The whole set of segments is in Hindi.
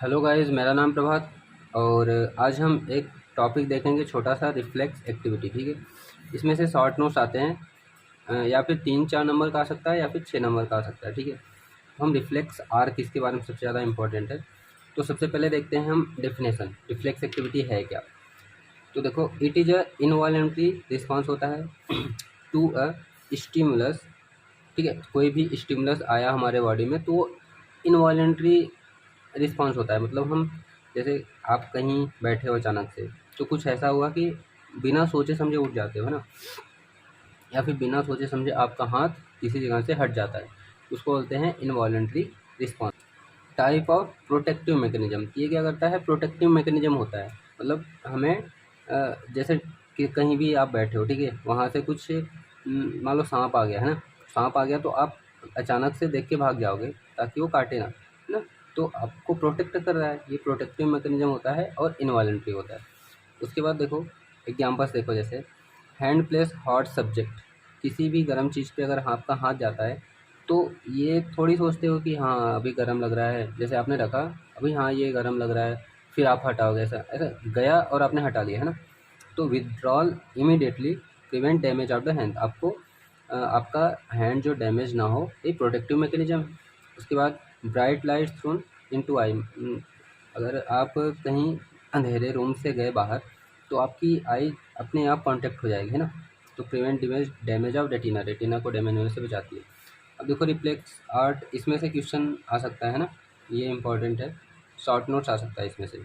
हेलो गाइस, मेरा नाम प्रभात। और आज हम एक टॉपिक देखेंगे, छोटा सा रिफ्लेक्स एक्टिविटी। ठीक है, इसमें से शॉर्ट नोट्स आते हैं। या फिर 3-4 नंबर का आ सकता है या फिर 6 नंबर का आ सकता है। ठीक है, तो हम रिफ्लेक्स आर्क इसके बारे में सबसे ज़्यादा इंपॉर्टेंट है। तो सबसे पहले देखते हैं हम डेफिनेशन, रिफ्लेक्स एक्टिविटी है क्या। तो देखो, it is a involuntary response होता है टू अ स्टिमुलस। ठीक है, कोई भी स्टिमुलस आया हमारे बॉडी में तो वो इनवॉलेंट्री रिस्पॉन्स होता है। मतलब हम, जैसे आप कहीं बैठे हो अचानक से, तो कुछ ऐसा हुआ कि बिना सोचे समझे उठ जाते हो, है ना। या फिर बिना सोचे समझे आपका हाथ किसी जगह से हट जाता है, उसको बोलते हैं involuntary response. Type of protective mechanism, ये क्या करता है, प्रोटेक्टिव मैकेनिज्म होता है। मतलब हमें जैसे कि कहीं भी आप बैठे हो, ठीक है, वहाँ से कुछ मान लो सांप आ गया, है ना। सांप आ गया तो आप अचानक से देख के भाग जाओगे ताकि वो काटे ना, है ना। तो आपको प्रोटेक्ट कर रहा है, ये प्रोटेक्टिव मैकेनिज्म होता है और इनवॉलेंट्री होता है। उसके बाद देखो, एग्जाम्पल्स देखो, जैसे हैंड प्लेस हॉट सब्जेक्ट, किसी भी गर्म चीज़ पे अगर आपका हाथ जाता है तो ये थोड़ी सोचते हो कि हाँ अभी गर्म लग रहा है, जैसे आपने रखा, अभी हाँ ये गर्म लग रहा है, फिर आप हटाओगे, ऐसा ऐसा गया और आपने हटा लिया, है ना। तो withdrawal immediately prevent damage of the hand, आपको आपका हैंड जो डैमेज ना हो, ये प्रोटेक्टिव मैकेनिज्म है। उसके बाद bright light throne into I, अगर आप कहीं अंधेरे रूम से गए बाहर तो आपकी आई अपने आप कांटेक्ट हो जाएगी, है ना। तो prevent damage of retina, retina को डैमेज होने से बचाती है। अब देखो, रिफ्लेक्स आर्ट, इसमें से क्वेश्चन आ सकता है ना, ये इंपॉर्टेंट है, शॉर्ट नोट्स आ सकता है इसमें से।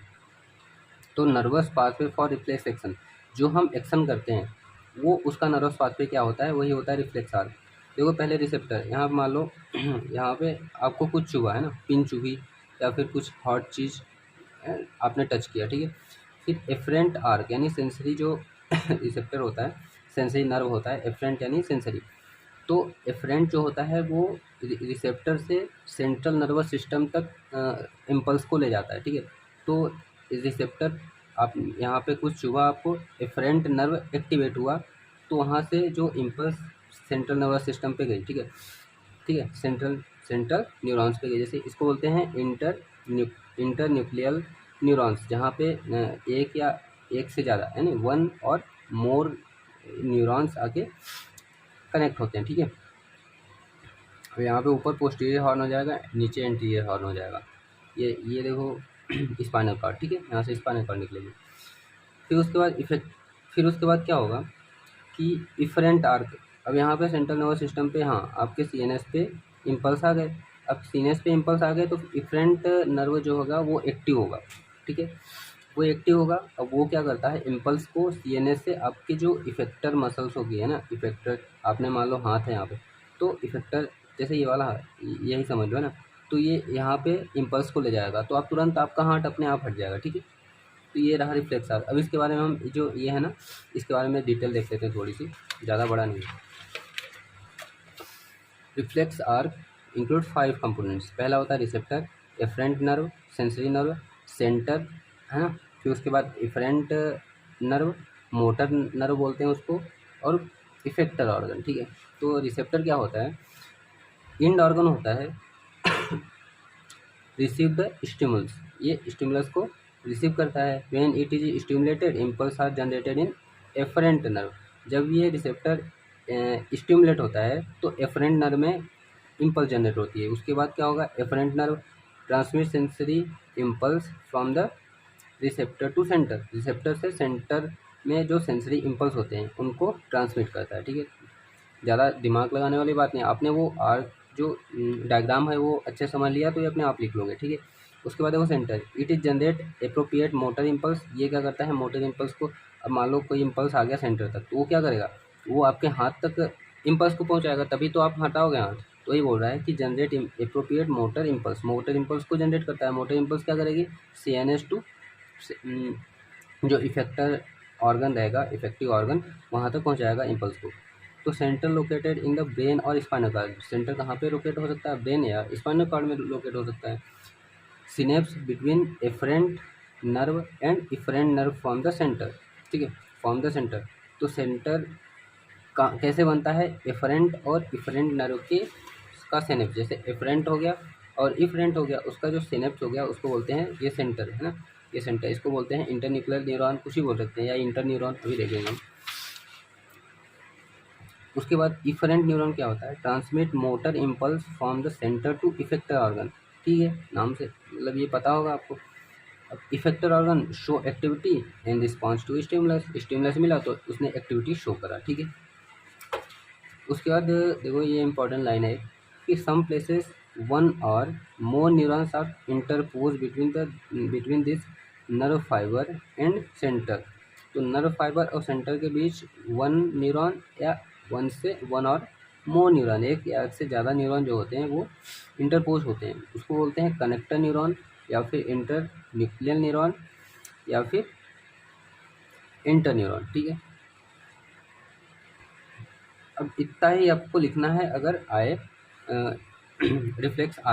तो nervous pathway for reflex action, जो हम एक्शन करते हैं वो उसका नर्वस पाथवे क्या होता है, वही होता है रिफ्लेक्स आर्क। देखो, पहले रिसेप्टर, यहाँ मान लो यहाँ पे आपको कुछ चुभा, है ना, पिन चुभी या फिर कुछ हॉट चीज़ आपने टच किया, ठीक है। फिर एफरेंट आर्क यानी सेंसरी जो रिसेप्टर होता है, सेंसरी नर्व होता है, एफरेंट यानी सेंसरी। तो एफरेंट जो होता है वो रिसेप्टर से सेंट्रल नर्वस सिस्टम तक इम्पल्स को ले जाता है, ठीक है। तो रिसेप्टर, आप यहाँ पे कुछ चुभा आपको, एफरेंट नर्व एक्टिवेट हुआ, तो वहाँ से जो इम्पल्स सेंट्रल नर्वस सिस्टम पे गई, ठीक है, ठीक है, सेंट्रल सेंट्रल न्यूरॉन्स पे गई। जैसे इसको बोलते हैं इंटर न्यूक्लियल न्यूरॉन्स, जहाँ पे एक या एक से ज़्यादा यानी वन और मोर न्यूरॉन्स आके कनेक्ट होते हैं, ठीक है। अब यहाँ पे ऊपर पोस्टीरियर हॉर्न हो जाएगा, नीचे एंटीरियर हॉर्न हो जाएगा। ये देखो स्पाइनल कॉर्ड, ठीक है, यहाँ से स्पाइनल कॉर्ड निकलेगी। फिर उसके बाद इफेक्ट, फिर उसके बाद क्या होगा कि इफरेंट आर्क, अब यहाँ पे सेंट्रल नर्वस सिस्टम पे, हाँ, आपके सीएनएस पे इम्पल्स आ गए। अब सीएनएस पे इम्पल्स आ गए तो इफरेंट नर्व जो होगा वो एक्टिव होगा, ठीक है, वो एक्टिव होगा। अब वो क्या करता है, इम्पल्स को सीएनएस से आपके जो इफेक्टर मसल्स होगी, है ना, इफेक्टर, आपने मान लो हाथ है यहाँ पे, तो इफेक्टर जैसे ये वाला है, यही समझ लो, है ना। तो ये यहाँ पे इम्पल्स को ले जाएगा तो आप तुरंत, आपका हाथ अपने आप हट जाएगा, ठीक है। तो ये रहा रिफ्लेक्स आर्क। अब इसके बारे में हम, जो ये है ना, इसके बारे में डिटेल देख लेते हैं थोड़ी सी, ज़्यादा बड़ा नहीं है। Reflex arc include 5 components. पहला होता है receptor, afferent nerve, sensory nerve, centre, है ना। फिर उसके बाद इफरेंट नर्व, मोटर नर्व बोलते हैं उसको, और इफेक्टर ऑर्गन, ठीक है। तो रिसेप्टर क्या होता है, इंड ऑर्गन होता है, रिसीव द स्टिमुलस, ये स्टिमुलस को रिसीव करता है। When it is stimulated impulse are generated in afferent nerve, जब ये रिसेप्टर स्टिमुलेट होता है तो एफरेंट नर्व में इम्पल्स जनरेट होती है। उसके बाद क्या होगा, afferent nerve transmit sensory impulse from the receptor to centre, receptor से सेंटर में जो सेंसरी इम्पल्स होते हैं उनको ट्रांसमिट करता है, ठीक है। ज़्यादा दिमाग लगाने वाली बात नहीं, आपने वो आर्क जो डायग्राम है वो अच्छे समझ लिया तो ये अपने आप लिख लोगे, ठीक है। उसके बाद देखो centre, it is generate appropriate motor impulse, ये क्या करता है, मोटर इम्पल्स को, अब मान लो कोई इम्पल्स आ गया सेंटर तक, तो वो क्या करेगा, वो आपके हाथ तक इम्पल्स को पहुंचाएगा, तभी तो आप हटाओगे हाथ। तो ये बोल रहा है कि generate appropriate motor impulse, motor impulse को जनरेट करता है। मोटर इम्पल्स क्या करेगी, CNS टू जो इफेक्टर ऑर्गन रहेगा, इफेक्टिव ऑर्गन, वहाँ तक पहुँचाएगा इम्पल्स को। तो centre located in the brain और स्पाइनल कॉर्ड, सेंटर कहाँ पे लोकेट हो सकता है, ब्रेन या स्पाइनल कॉर्ड में लोकेट हो सकता है। Synapse between afferent nerve and efferent nerve from the centre, ठीक है, फ्रॉम द सेंटर। तो सेंटर का कैसे बनता है, एफरेंट और इफरेंट नर्व के का सिनेप्स, जैसे एफरेंट हो गया और इफरेंट हो गया उसका जो सिनेप्स हो गया उसको बोलते हैं, ये सेंटर है ना, ये सेंटर, इसको बोलते हैं इंटरन्यूक्लियर न्यूरॉन, कुछ ही बोल सकते हैं, या इंटरन्यूरॉन, अभी देखेंगे हम। उसके बाद इफरेंट न्यूरॉन क्या होता है, transmit motor impulse from the centre to effector organ, ठीक है, नाम से मतलब ये पता होगा आपको। अब effector organ show activity in response to stimulus, stimulus मिला तो उसने एक्टिविटी शो करा, ठीक है। उसके बाद देखो ये इंपॉर्टेंट लाइन है कि सम places one or more neurons are interpose between this nerve fibre and centre. तो नर्व फाइबर और सेंटर के बीच वन न्यूरॉन या वन और मोर न्यूरॉन, एक या एक से ज़्यादा न्यूरॉन जो होते हैं वो इंटरपोज होते हैं, उसको बोलते हैं कनेक्टर न्यूरॉन या फिर इंटर न्यूक्लियर न्यूरॉन या फिर इंटर न्यूरॉन, ठीक है। अब इतना ही आपको लिखना है अगर आए रिफ्लेक्स